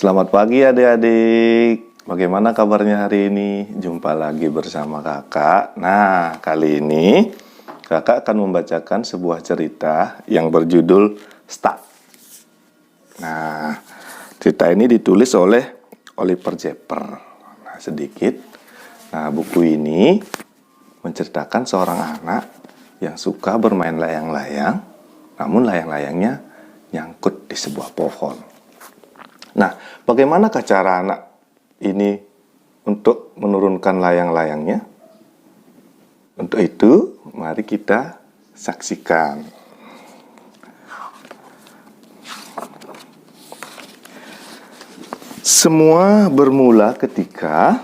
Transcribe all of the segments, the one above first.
Selamat pagi adik-adik. Bagaimana kabarnya hari ini? Jumpa lagi bersama kakak. Nah, kali ini kakak akan membacakan sebuah cerita yang berjudul Stuck. Nah, cerita ini ditulis oleh Oliver Jepper. Nah, sedikit. Nah, buku ini menceritakan seorang anak yang suka bermain layang-layang, namun layang-layangnya nyangkut di sebuah pohon. Nah, bagaimanakah cara anak ini untuk menurunkan layang-layangnya? Untuk itu, mari kita saksikan. Semua bermula ketika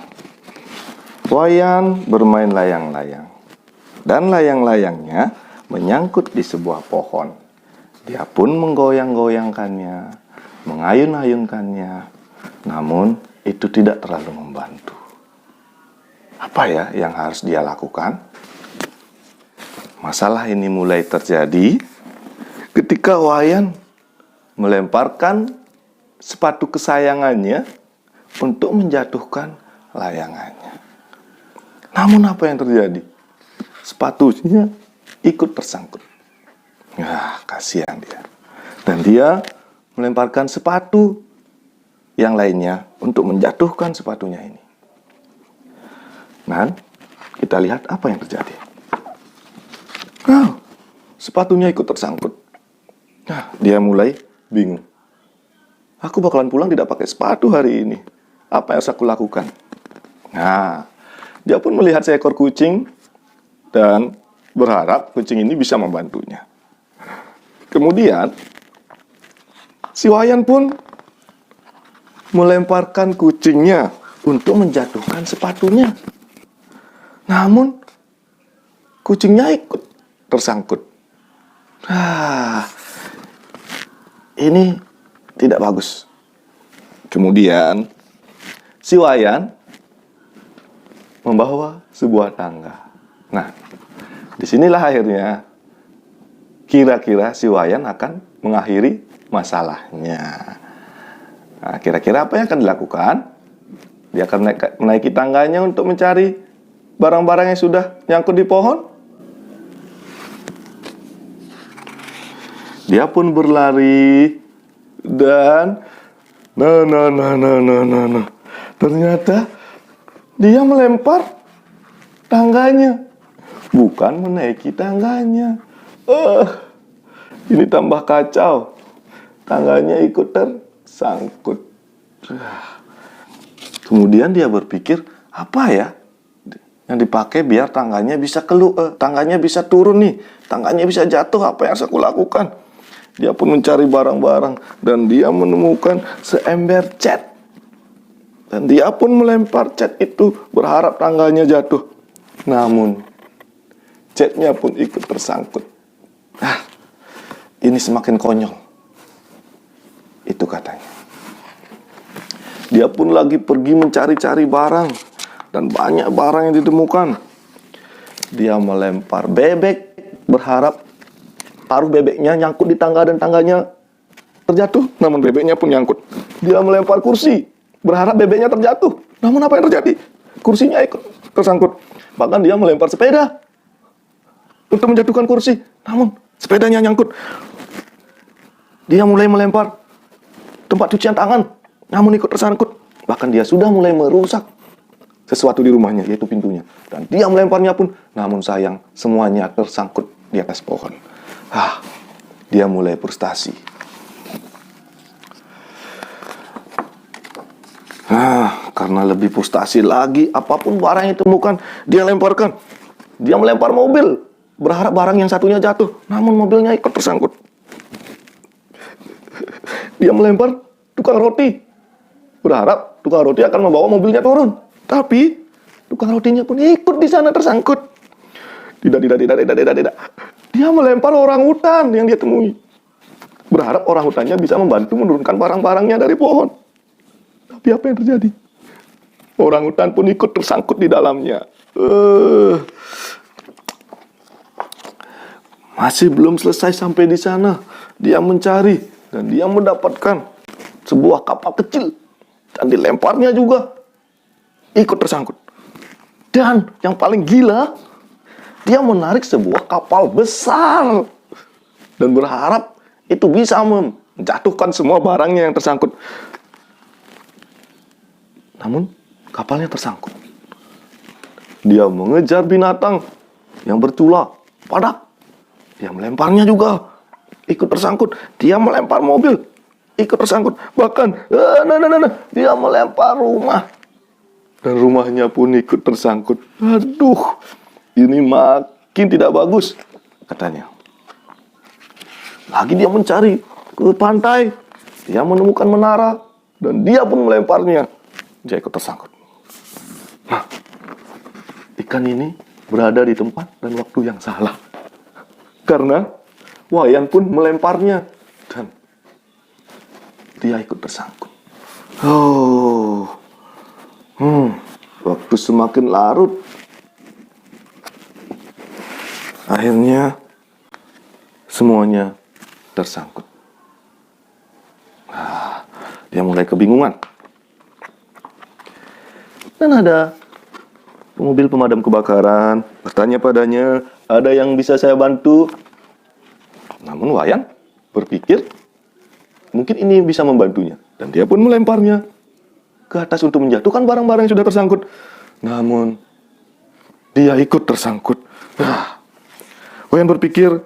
Wayan bermain layang-layang, dan layang-layangnya menyangkut di sebuah pohon. Dia pun menggoyang-goyangkannya, mengayun-ayunkannya, namun itu tidak terlalu membantu. Apa ya yang harus dia lakukan? Masalah ini mulai terjadi ketika Wayan melemparkan sepatu kesayangannya untuk menjatuhkan layangannya. Namun apa yang terjadi? Sepatunya ikut tersangkut. Kasihan dia. Dan dia melemparkan sepatu yang lainnya untuk menjatuhkan sepatunya ini. Dan kita lihat apa yang terjadi. Sepatunya ikut tersangkut. Dia mulai bingung. Aku bakalan pulang tidak pakai sepatu hari ini. Apa yang harus aku lakukan? Dia pun melihat seekor kucing dan berharap kucing ini bisa membantunya. Kemudian si Wayan pun melemparkan kucingnya untuk menjatuhkan sepatunya. Namun kucingnya ikut tersangkut. Ini tidak bagus. Kemudian si Wayan membawa sebuah tangga. Nah, disinilah akhirnya kira-kira si Wayan akan mengakhiri masalahnya. Nah, kira-kira apa yang akan dilakukan? Dia akan menaiki tangganya untuk mencari barang-barang yang sudah nyangkut di pohon. Dia pun berlari dan ternyata dia melempar tangganya, bukan menaiki tangganya. Ini tambah kacau. Tangganya ikut tersangkut. Kemudian dia berpikir, apa ya yang dipakai biar tangganya bisa tangganya bisa turun nih, tangganya bisa jatuh, apa yang harus aku lakukan? Dia pun mencari barang-barang dan dia menemukan seember cat. Dan dia pun melempar cat itu berharap tangganya jatuh. Namun catnya pun ikut tersangkut. Ini semakin konyol. Itu katanya. Dia pun lagi pergi mencari-cari barang. Dan banyak barang yang ditemukan. Dia melempar bebek, berharap paruh bebeknya nyangkut di tangga dan tangganya terjatuh. Namun bebeknya pun nyangkut. Dia melempar kursi, berharap bebeknya terjatuh. Namun apa yang terjadi? Kursinya ikut tersangkut. Bahkan dia melempar sepeda untuk menjatuhkan kursi. Namun sepedanya nyangkut. Dia mulai melempar tempat cucian tangan, namun ikut tersangkut. Bahkan dia sudah mulai merusak sesuatu di rumahnya, yaitu pintunya. Dan dia melemparnya pun, namun sayang, semuanya tersangkut di atas pohon. Dia mulai frustasi. Karena lebih frustasi lagi, apapun barang yang ditemukan, dia lemparkan. Dia melempar mobil, berharap barang yang satunya jatuh, namun mobilnya ikut tersangkut. Dia melempar tukang roti, berharap tukang roti akan membawa mobilnya turun. Tapi tukang rotinya pun ikut di sana tersangkut. Tidak. Dia melempar orangutan yang dia temui, berharap orangutannya bisa membantu menurunkan barang-barangnya dari pohon. Tapi apa yang terjadi? Orangutan pun ikut tersangkut di dalamnya. Masih belum selesai sampai di sana. Dia mencari dan dia mendapatkan sebuah kapal kecil Dan dilemparnya juga ikut tersangkut. Dan yang paling gila, dia menarik sebuah kapal besar dan berharap itu bisa menjatuhkan semua barangnya yang tersangkut. Namun kapalnya tersangkut. Dia mengejar binatang yang bercula, padak. Dia melemparnya juga, ikut tersangkut. Dia melempar mobil, ikut tersangkut. Bahkan, dia melempar rumah. Dan rumahnya pun ikut tersangkut. Aduh, ini makin tidak bagus, katanya. Lagi dia mencari ke pantai. Dia menemukan menara. Dan dia pun melemparnya. Dia ikut tersangkut. Nah, ikan ini berada di tempat dan waktu yang salah. Karena Wayan pun melemparnya. Dan dia ikut tersangkut. Waktu semakin larut. Akhirnya semuanya tersangkut. Dia mulai kebingungan. Dan ada mobil pemadam kebakaran bertanya padanya, ada yang bisa saya bantu? Namun Wayan berpikir mungkin ini bisa membantunya. Dan dia pun melemparnya ke atas untuk menjatuhkan barang-barang yang sudah tersangkut. Namun dia ikut tersangkut. Wayan berpikir,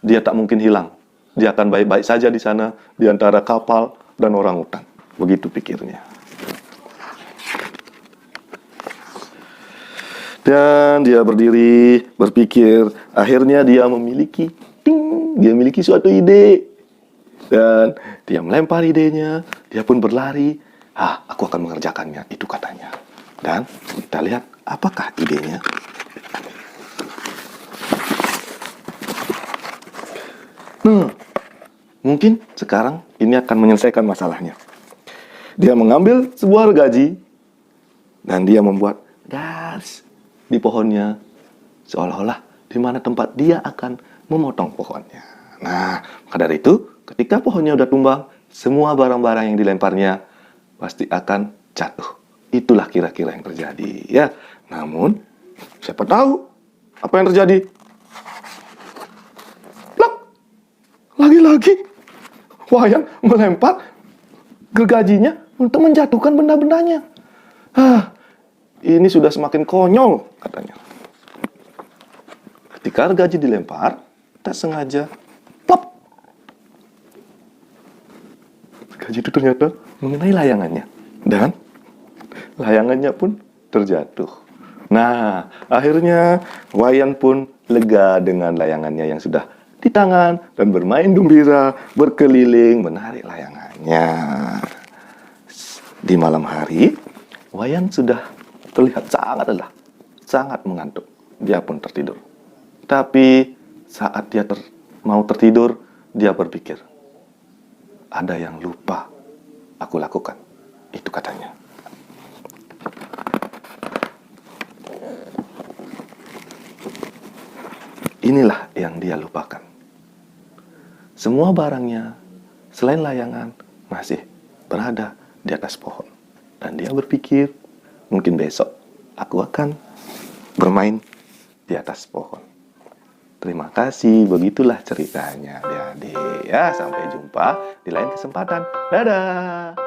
dia tak mungkin hilang. Dia akan baik-baik saja di sana, di antara kapal dan orangutan. Begitu pikirnya. Dan dia berdiri, berpikir. Akhirnya dia memiliki suatu ide. Dan dia melempar idenya. Dia pun berlari. Aku akan mengerjakannya, itu katanya. Dan kita lihat apakah idenya. Mungkin sekarang ini akan menyelesaikan masalahnya. Dia mengambil sebuah gergaji. Dan dia membuat garis di pohonnya, seolah-olah di mana tempat dia akan memotong pohonnya. Nah, maka dari itu, ketika pohonnya udah tumbang, semua barang-barang yang dilemparnya pasti akan jatuh. Itulah kira-kira yang terjadi, ya. Namun, siapa tahu apa yang terjadi? Plak! Lagi-lagi, Wayan melempar gergajinya untuk menjatuhkan benda-bendanya. Ini sudah semakin konyol, katanya. Ketika gergaji dilempar, tak sengaja, plop! Gergaji itu ternyata mengenai layangannya. Dan layangannya pun terjatuh. Nah, akhirnya Wayan pun lega dengan layangannya yang sudah di tangan dan bermain gembira, berkeliling, menarik layangannya. Di malam hari, Wayan sudah terlihat sangat mengantuk. Dia pun tertidur. Tapi saat dia mau tertidur, dia berpikir, ada yang lupa aku lakukan. Itu katanya. Inilah yang dia lupakan. Semua barangnya, selain layangan, masih berada di atas pohon. Dan dia berpikir, mungkin besok aku akan bermain di atas pohon. Terima kasih, begitulah ceritanya adik-adik. Ya, sampai jumpa di lain kesempatan. Dadah!